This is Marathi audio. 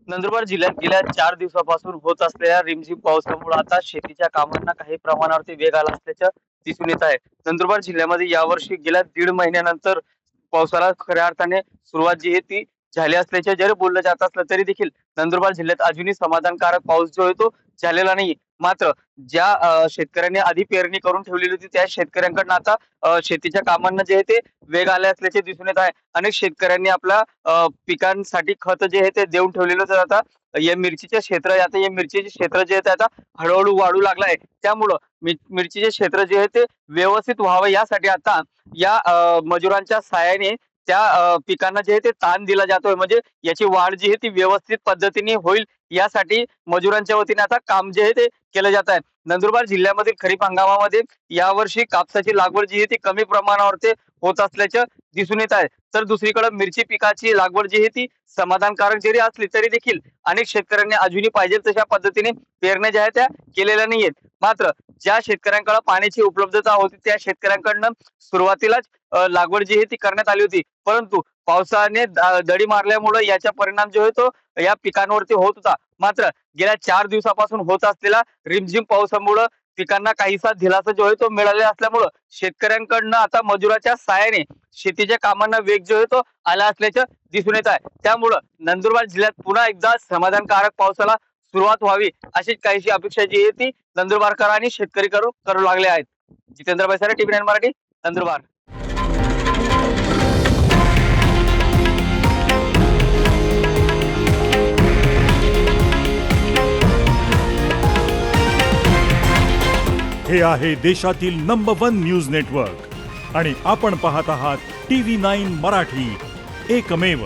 नंदुरबार जिल्ह्यात गेल्या 4 दिवसापासून होत असलेल्या रिमझिम पावसामुळे आता शेतीच्या कामांना काही प्रमाणावरती वेग आला असल्याचं दिसून येत आहे. नंदुरबार जिल्ह्यामध्ये यावर्षी गेल्या 1.5 महिन्यानंतर पावसाला खऱ्या अर्थाने सुरुवात जी आहे ती झाली असल्याचे जरी बोललं जात असलं तरी देखील नंदुरबार जिल्ह्यात अजूनही समाधानकारक पाऊस जो आहे तो झालेला नाही. मात्र ज्या शेतकऱ्यांनी आधी पेरणी करून ठेवलेली होती त्या शेतकऱ्यांकडून आता शेतीच्या कामांना जे आहे ते वेग आले असल्याचे दिसून येत आहे. अनेक शेतकऱ्यांनी आपल्या पिकांसाठी खत जे आहे ते देऊन ठेवलेलं होतं. आता या मिरचीचे क्षेत्र आता या मिरचीचे क्षेत्र जे आहे ते आता हळूहळू वाढू लागलं आहे. त्यामुळं मिरचीचे क्षेत्र जे आहे ते व्यवस्थित व्हावं यासाठी आता या मजुरांच्या सहाय्याने त्या पिकांना जे आहे ते ताण दिला जातोय. म्हणजे याची वाढ जी आहे ती व्यवस्थित पद्धतीने होईल यासाठी मजुरांच्या वतीने आता काम जे आहे ते केलं जात आहे. नंदुरबार जिल्ह्यामध्ये खरीप हंगामामध्ये यावर्षी कापसाची लागवड जी आहे ती कमी प्रमाणावरती होत असल्याचं दिसून येत आहे. तर दुसरीकडे मिरची पिकाची लागवड जी आहे ती समाधानकारक जरी असली तरी देखील अनेक शेतकऱ्यांनी अजूनही पाहिजे तशा पद्धतीने पेरण्या ज्या आहेत त्या केलेल्या नाहीयेत. मात्र ज्या शेतकऱ्यांकडे पाण्याची उपलब्धता होती त्या शेतकऱ्यांकडनं सुरुवातीलाच लागवड जी आहे ती करण्यात आली होती. परंतु पावसाने दडी मारल्यामुळे याचा परिणाम जो आहे तो या पिकांवरती होत होता. मात्र गेल्या 4 दिवसापासून होत असलेला रिमझिम पावसामुळे पिकांना काहीसा दिलासा जो आहे तो मिळालेला असल्यामुळं शेतकऱ्यांकडनं आता मजुराच्या सहाय्याने शेतीच्या कामांना वेग जो आहे तो आला असल्याचं दिसून येत आहे. त्यामुळं नंदुरबार जिल्ह्यात पुन्हा एकदा समाधानकारक पावसाला सुरुवात व्हावी अशी काहीशी अपेक्षा जी आहे ती नंदुरबारकर आणि शेतकरी करू लागले आहेत. जितेंद्र बैसारे, टीव्ही 9 मराठी, नंदुरबार. हे आहे देशातील नंबर 1 न्यूज नेटवर्क आणि आपण पाहत आहात टीव्ही 9 मराठी, एकमेव.